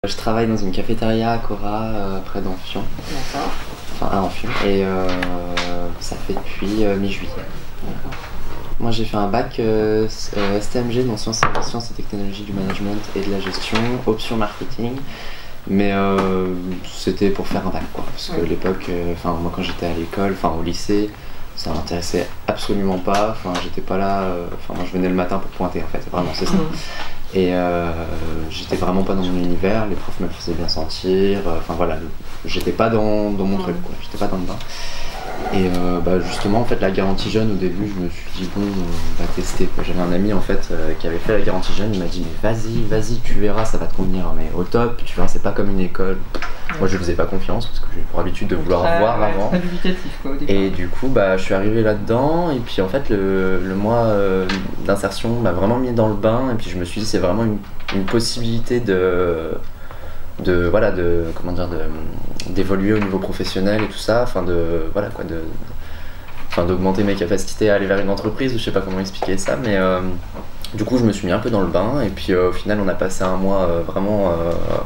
Je travaille dans une cafétéria à Cora, près d'Amphion. D'accord. Enfin, à Amphion. Et ça fait depuis mi-juillet. D'accord. Moi, j'ai fait un bac STMG dans sciences et technologies du management et de la gestion, option marketing. Mais c'était pour faire un bac, quoi. Parce que à l'époque, moi, quand j'étais à l'école, au lycée, ça m'intéressait absolument pas. J'étais pas là. Moi, je venais le matin pour pointer, en fait. Vraiment, c'est ça. Et j'étais vraiment pas dans mon univers, les profs me le faisaient bien sentir, j'étais pas dans mon truc, quoi, j'étais pas dans le bain. Et justement, en fait, la garantie jeune, au début, je me suis dit, bon, on va tester, quoi. J'avais un ami, en fait, qui avait fait la garantie jeune, il m'a dit, mais vas-y, tu verras, ça va te convenir, hein, mais au top, tu verras, c'est pas comme une école. Moi, je lui faisais pas confiance, parce que j'ai pour habitude de vouloir voir avant. Très dubitatif, quoi, au départ. Et du coup, je suis arrivé là-dedans, et puis en fait, le mois d'insertion m'a vraiment mis dans le bain, et puis je me suis dit, c'est vraiment une possibilité d'évoluer au niveau professionnel et tout ça, d'augmenter mes capacités à aller vers une entreprise, je sais pas comment expliquer ça, mais du coup, je me suis mis un peu dans le bain, et puis au final, on a passé un mois vraiment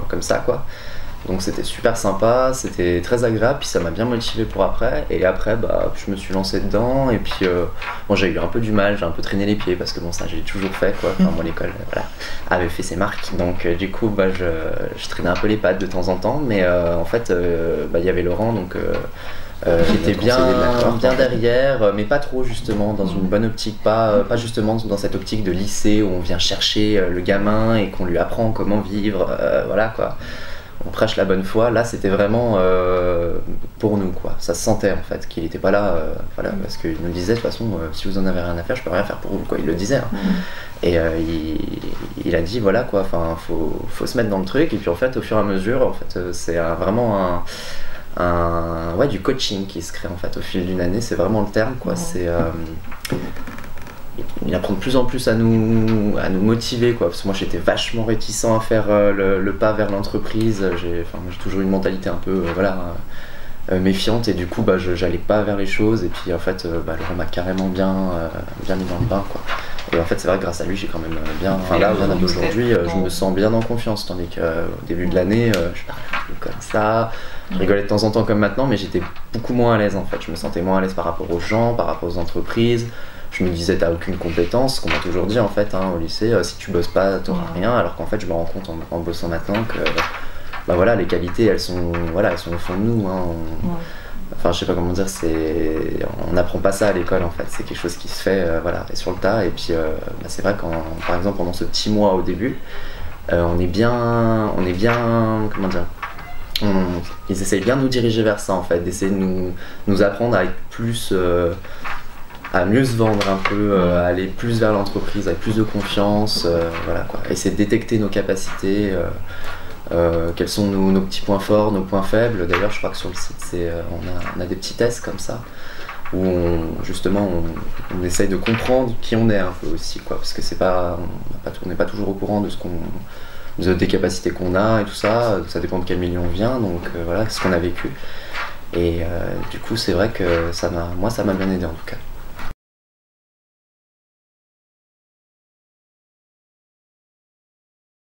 comme ça, quoi. Donc c'était super sympa, c'était très agréable, puis ça m'a bien motivé pour après. Et après, je me suis lancé dedans, et puis j'ai eu un peu du mal, j'ai un peu traîné les pieds, parce que bon, ça j'ai toujours fait, quoi. Moi, l'école, avait fait ses marques. Donc du coup, je traînais un peu les pattes de temps en temps, mais en fait, il y avait Laurent, donc j'étais bien derrière, mais pas trop, justement, dans une bonne optique, pas justement dans cette optique de lycée où on vient chercher le gamin et qu'on lui apprend comment vivre, voilà, quoi. On prêche la bonne foi. Là, c'était vraiment pour nous, quoi. Ça se sentait, en fait, qu'il n'était pas là, parce qu'il nous disait, de toute façon, si vous en avez rien à faire, je peux rien faire pour vous, quoi. Il le disait, hein. Et il a dit, voilà, quoi, faut se mettre dans le truc. Et puis, en fait, au fur et à mesure, en fait, c'est vraiment du coaching qui se crée, en fait, au fil d'une année. C'est vraiment le terme, quoi. C'est il apprend de plus en plus à nous motiver, quoi, parce que moi j'étais vachement réticent à faire le pas vers l'entreprise. J'ai toujours eu une mentalité un peu méfiante, et du coup j'allais pas vers les choses, et puis en fait Laurent m'a carrément bien mis dans le bain, quoi. Et en fait c'est vrai que grâce à lui j'ai quand même bien, là aujourd'hui je me sens bien en confiance, tandis qu'au début de l'année je parlais comme ça, je rigolais de temps en temps comme maintenant, mais j'étais beaucoup moins à l'aise, en fait. Je me sentais moins à l'aise par rapport aux gens, par rapport aux entreprises. Je me disais, t'as aucune compétence, ce qu'on m'a toujours dit, en fait, au lycée, si tu bosses pas, t'auras rien, alors qu'en fait je me rends compte en bossant maintenant que les qualités elles sont au fond de nous, hein. Je sais pas comment dire, on n'apprend pas ça à l'école, en fait, c'est quelque chose qui se fait et sur le tas. Et puis c'est vrai par exemple pendant ce petit mois au début, on est bien, comment dire, ils essayent bien de nous diriger vers ça, en fait, d'essayer de nous apprendre à être plus à mieux se vendre un peu, à aller plus vers l'entreprise avec plus de confiance, quoi. Essayer de détecter nos capacités, quels sont nos petits points forts, nos points faibles. D'ailleurs, je crois que sur le site, on a des petits tests comme ça, où on essaye de comprendre qui on est un peu aussi, quoi, parce que on n'est pas toujours au courant des capacités qu'on a et tout ça. Ça dépend de quel milieu on vient, donc ce qu'on a vécu. Et du coup, c'est vrai que ça m'a bien aidé, en tout cas.